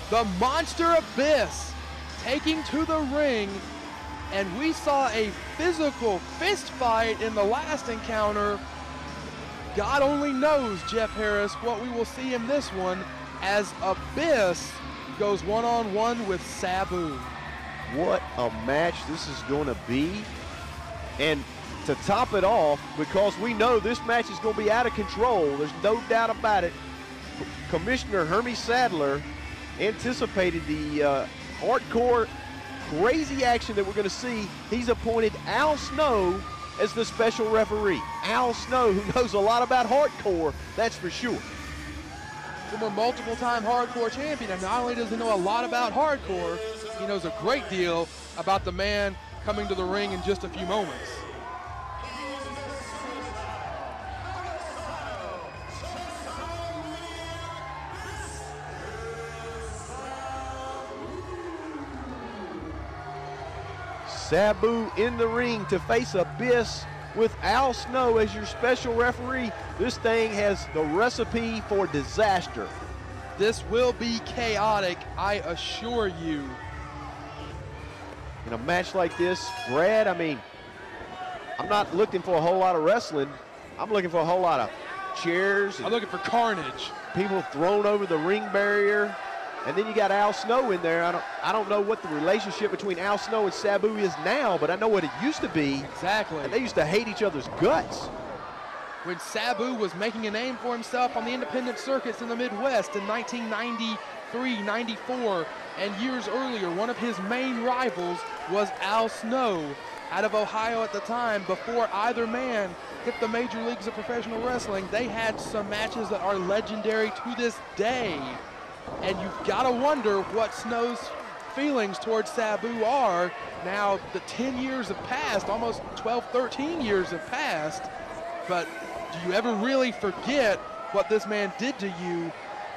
the Monster Abyss taking to the ring, and we saw a physical fist fight in the last encounter. God only knows, Jeff Harris, what we will see in this one as Abyss goes one-on-one with Sabu. What a match this is going to be. And to top it off, because we know this match is going to be out of control, there's no doubt about it, Commissioner Hermie Sadler anticipated the hardcore, crazy action that we're going to see. He's appointed Al Snow as the special referee. Al Snow, who knows a lot about hardcore, that's for sure. Former multiple-time hardcore champion, and not only does he know a lot about hardcore, he knows a great deal about the man coming to the ring in just a few moments. Sabu in the ring to face Abyss with Al Snow as your special referee. This thing has the recipe for disaster. This will be chaotic, I assure you. In a match like this, Brad, I mean, I'm not looking for a whole lot of wrestling. I'm looking for a whole lot of chairs. I'm looking for carnage. People thrown over the ring barrier. And then you got Al Snow in there. I don't know what the relationship between Al Snow and Sabu is now, but I know what it used to be. Exactly. And they used to hate each other's guts. When Sabu was making a name for himself on the independent circuits in the Midwest in 1993, 94, and years earlier, one of his main rivals was Al Snow out of Ohio at the time. Before either man hit the major leagues of professional wrestling, they had some matches that are legendary to this day. And you've got to wonder what Snow's feelings towards Sabu are. Now, the 10 years have passed, almost 12, 13 years have passed, but do you ever really forget what this man did to you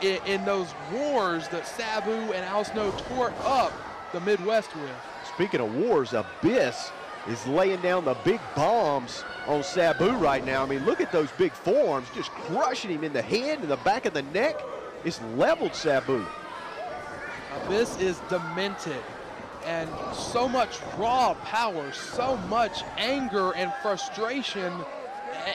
in those wars that Sabu and Al Snow tore up the Midwest with? Speaking of wars, Abyss is laying down the big bombs on Sabu right now. I mean, look at those big forearms, just crushing him in the head and the back of the neck. It's leveled Sabu. Abyss is demented, and so much raw power, so much anger and frustration,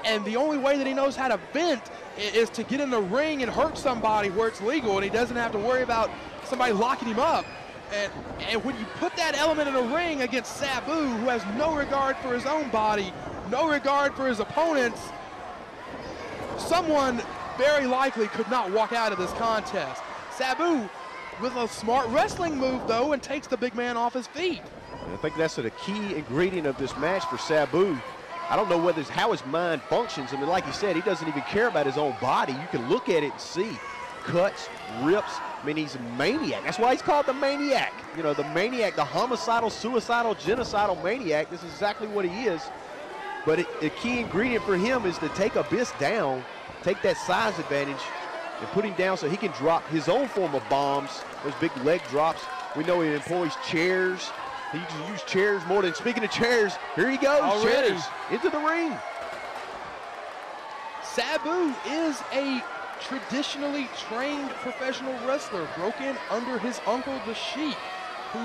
and the only way that he knows how to vent is to get in the ring and hurt somebody where it's legal, and he doesn't have to worry about somebody locking him up. And when you put that element in a ring against Sabu, who has no regard for his own body, no regard for his opponents, someone very likely could not walk out of this contest. Sabu with a smart wrestling move, though, and takes the big man off his feet. I think that's the key ingredient of this match for Sabu. I don't know how his mind functions. I mean, like you said, he doesn't even care about his own body. You can look at it and see cuts, rips. I mean, he's a maniac. That's why he's called the Maniac. You know, the Maniac, the homicidal, suicidal, genocidal maniac. This is exactly what he is. But the key ingredient for him is to take Abyss down, take that size advantage, and put him down so he can drop his own form of bombs, those big leg drops. We know he employs chairs. He used chairs more than, speaking of chairs, here he goes, already. Chairs into the ring. Sabu is a traditionally trained professional wrestler, broken under his uncle, the Sheik,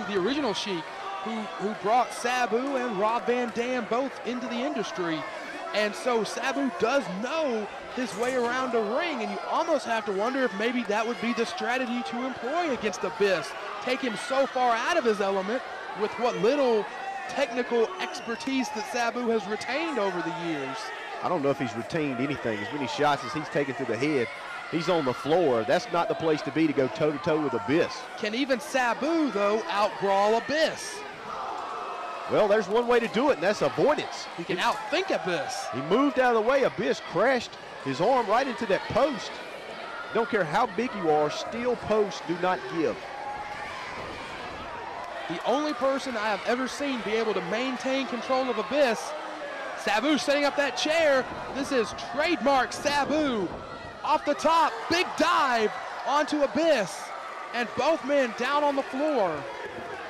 the original Sheik, who brought Sabu and Rob Van Dam both into the industry. And so Sabu does know his way around a ring, and you almost have to wonder if maybe that would be the strategy to employ against Abyss. Take him so far out of his element with what little technical expertise that Sabu has retained over the years. I don't know if he's retained anything. As many shots as he's taken to the head, he's on the floor. That's not the place to be to go toe-to-toe with Abyss. Can even Sabu, though, out-brawl Abyss? Well, there's one way to do it, and that's avoidance. He can outthink Abyss. He moved out of the way. Abyss crashed his arm right into that post. Don't care how big you are, steel posts do not give. The only person I have ever seen be able to maintain control of Abyss. Sabu setting up that chair. This is trademark Sabu. Off the top, big dive onto Abyss. And both men down on the floor.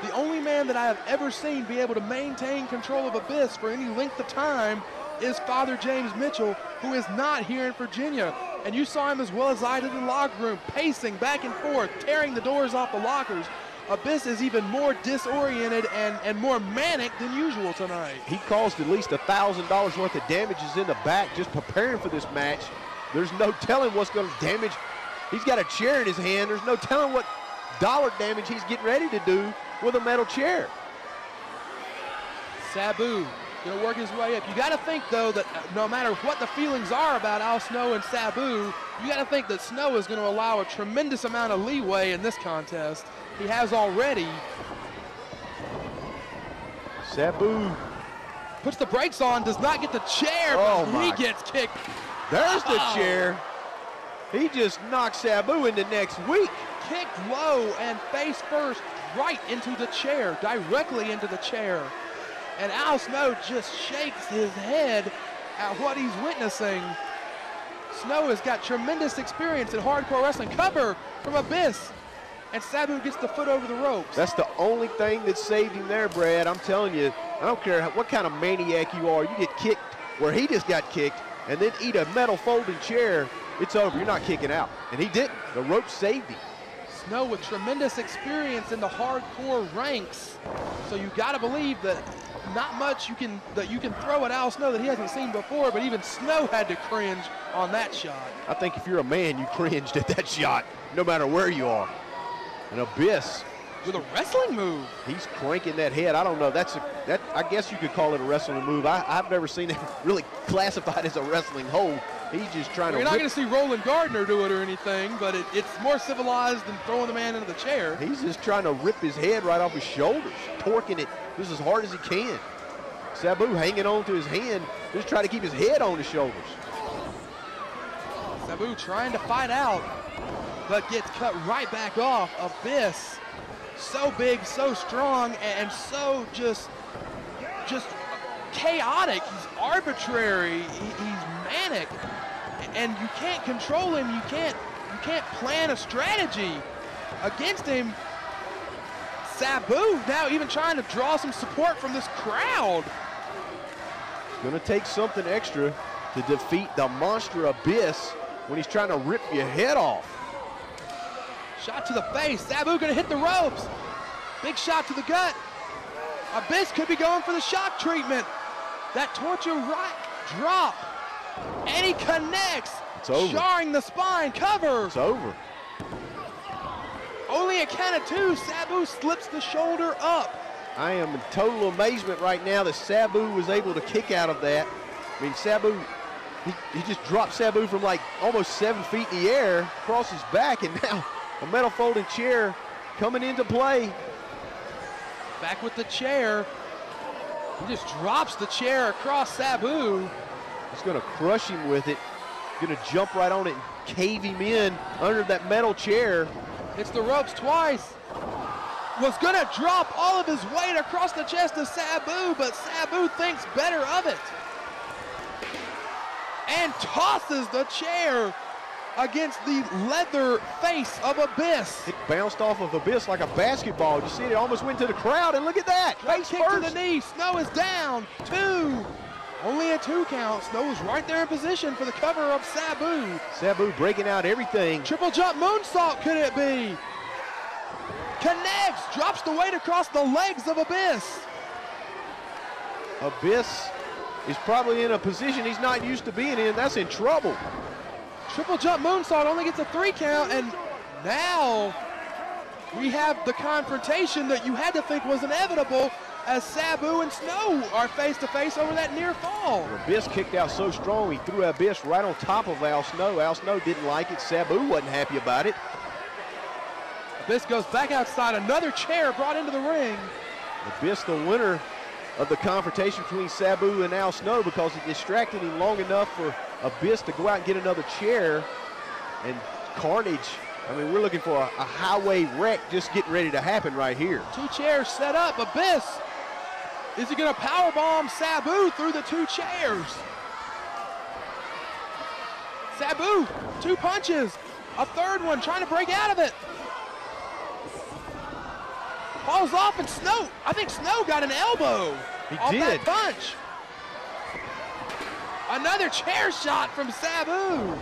The only man that I have ever seen be able to maintain control of Abyss for any length of time is Father James Mitchell, who is not here in Virginia. And you saw him as well as I did in the locker room, pacing back and forth, tearing the doors off the lockers. Abyss is even more disoriented and more manic than usual tonight. He caused at least $1,000 worth of damages in the back just preparing for this match. There's no telling what's going to damage. He's got a chair in his hand. There's no telling what dollar damage he's getting ready to do with a metal chair. Sabu gonna work his way up. You gotta think though that no matter what the feelings are about Al Snow and Sabu, you gotta think that Snow is gonna allow a tremendous amount of leeway in this contest. He has already. Sabu puts the brakes on, does not get the chair, but he gets kicked. There's the chair. He just knocked Sabu into next week. Kicked low and face first right into the chair, directly into the chair. And Al Snow just shakes his head at what he's witnessing. Snow has got tremendous experience in hardcore wrestling. Cover from Abyss. And Sabu gets the foot over the ropes. That's the only thing that saved him there, Brad. I'm telling you, I don't care what kind of maniac you are. You get kicked where he just got kicked and then eat a metal folding chair, it's over. You're not kicking out. And he didn't. The rope saved him. Snow with tremendous experience in the hardcore ranks. So you got to believe that not much you can throw at Al Snow that he hasn't seen before, but even Snow had to cringe on that shot. I think if you're a man, you cringed at that shot, no matter where you are. And Abyss with a wrestling move. He's cranking that head. I don't know. That I guess you could call it a wrestling move. I've never seen it really classified as a wrestling hold. He's just trying to. You're not going to see Roland Gardner do it or anything, but it's more civilized than throwing the man into the chair. He's just trying to rip his head right off his shoulders, torquing it just as hard as he can. Sabu hanging on to his hand, just trying to keep his head on his shoulders. Sabu trying to fight out, but gets cut right back off. Abyss, so big, so strong, and so just chaotic. He's arbitrary. He's manic, and you can't control him. You can't plan a strategy against him. Sabu now even trying to draw some support from this crowd. It's going to take something extra to defeat the monster Abyss when he's trying to rip your head off. Shot to the face. Sabu gonna hit the ropes. Big shot to the gut. Abyss could be going for the shock treatment. That torture right drop. And he connects. It's over. Jarring the spine. Cover. It's over. Only a count of two. Sabu slips the shoulder up. I am in total amazement right now that Sabu was able to kick out of that. I mean, Sabu, he just dropped Sabu from like almost 7 feet in the air, across his back, and now a metal folding chair coming into play. Back with the chair. He just drops the chair across Sabu. He's gonna crush him with it. Gonna jump right on it and cave him in under that metal chair. Hits the ropes twice. Was gonna drop all of his weight across the chest of Sabu, but Sabu thinks better of it. And tosses the chair against the leather face of Abyss. It bounced off of Abyss like a basketball. You see it almost went to the crowd, and look at that. Face kick to the knee. Snow is down. 2. Only a 2 count. Snow is right there in position for the cover of Sabu. Sabu breaking out everything. Triple jump moonsault, could it be? Connects, drops the weight across the legs of Abyss. Abyss is probably in a position he's not used to being in. That's in trouble. Triple jump moonsault only gets a 3 count, and now we have the confrontation that you had to think was inevitable as Sabu and Snow are face to face over that near fall. Abyss kicked out so strong, he threw Abyss right on top of Al Snow. Al Snow didn't like it. Sabu wasn't happy about it. Abyss goes back outside, another chair brought into the ring. Abyss the winner of the confrontation between Sabu and Al Snow because it distracted him long enough for Abyss to go out and get another chair. And carnage, I mean, we're looking for a highway wreck just getting ready to happen right here. 2 chairs set up. Abyss, is he gonna powerbomb Sabu through the 2 chairs? Sabu, 2 punches, a 3rd one trying to break out of it. Falls off, and Snow, I think Snow got an elbow off that punch. Another chair shot from Sabu.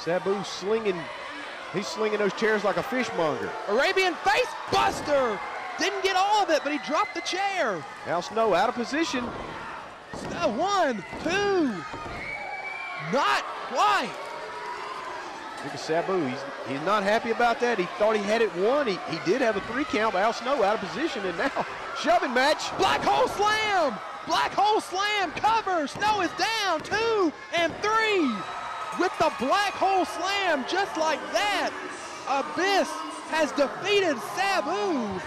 Sabu slinging, he's slinging those chairs like a fishmonger. Arabian face buster. Didn't get all of it, but he dropped the chair. Al Snow out of position. 1, 2. Not quite. Look at Sabu, he's not happy about that. He thought he had it won. He did have a 3 count, but Al Snow out of position, and now shoving match. Black hole slam. Black hole slam, cover. Snow is down, 2 and 3. With the black hole slam, just like that, Abyss has defeated Sabu.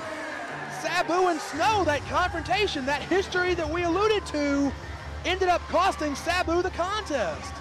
Sabu and Snow, that confrontation, that history that we alluded to, ended up costing Sabu the contest.